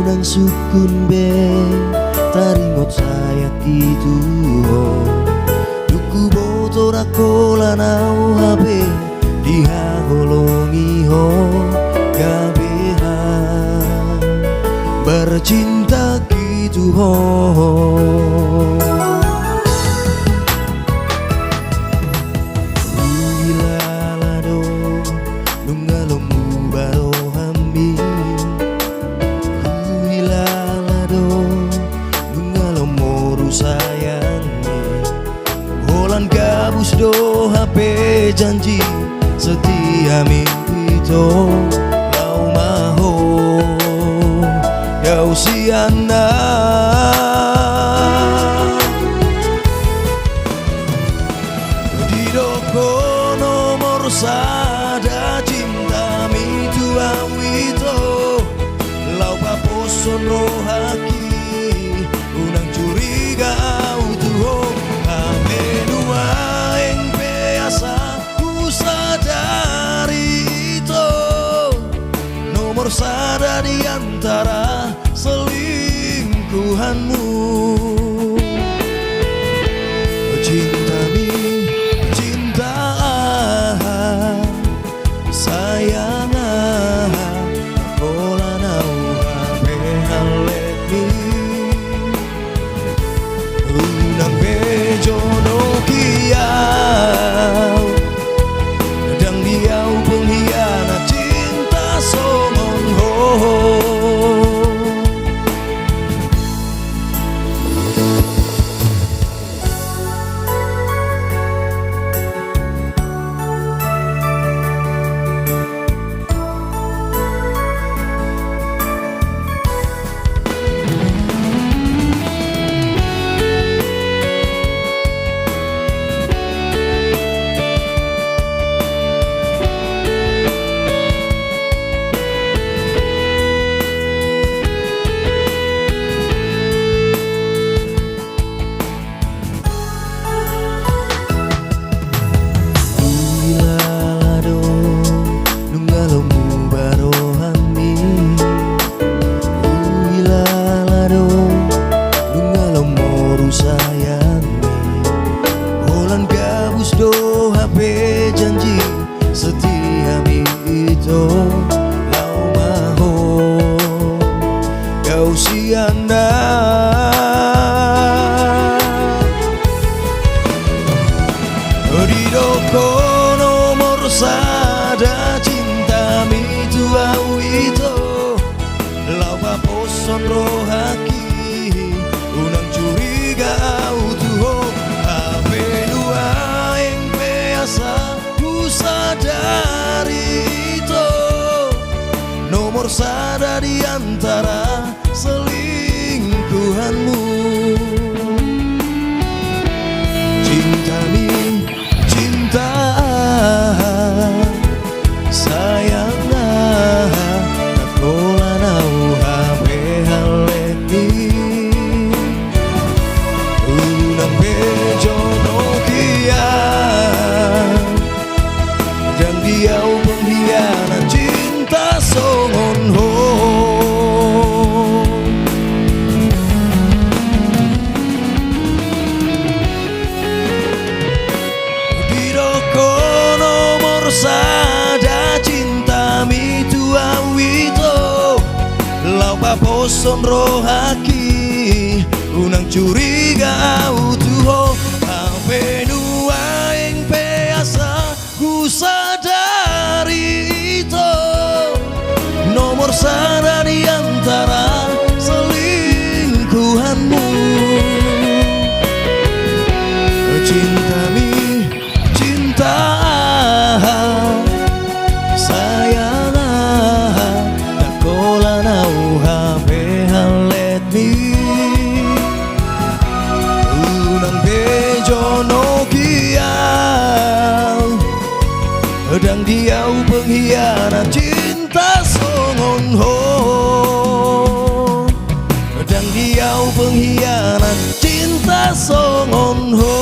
nang sukun be taringot saya gitu duku botol aku lanau habe diha golongi ho gabehan bercinta gitu ho. Gabus do HP janji setia mimpi to lau maho kau siana di doko nomor sada cinta mitu awito lau paposon rohaki unang curiga autuho nomor sada di antara selingkuhanmu. Cinta mi, cinta sayang kola nau habe halet mi unang bejo no kiau dang diau pengkhianat cinta songon ho. Do HP janji setia itu lau maho kau siana di doko nomor sada cinta mitu awito lau paposon rohaki unang curiga autuho ku sadari itu nomor sada di antara selingkuhanmu. Cinta mi, cinta sayang kola nau habe haleti unang bejo no dan diau pengkhianat cinta songon ho. Di doko nomor sada cinta mitu awito lau paposon rohaki unang curiga autuho HP dua yang peasa ku sadari itu nomor sada di antara selingkuhanmu. Cinta mi, cinta sayang tak kola nau habe halet mi unang bejo no kiau dang diau pengkhianat cinta songon ho dang diau pengkhianat cinta songon ho.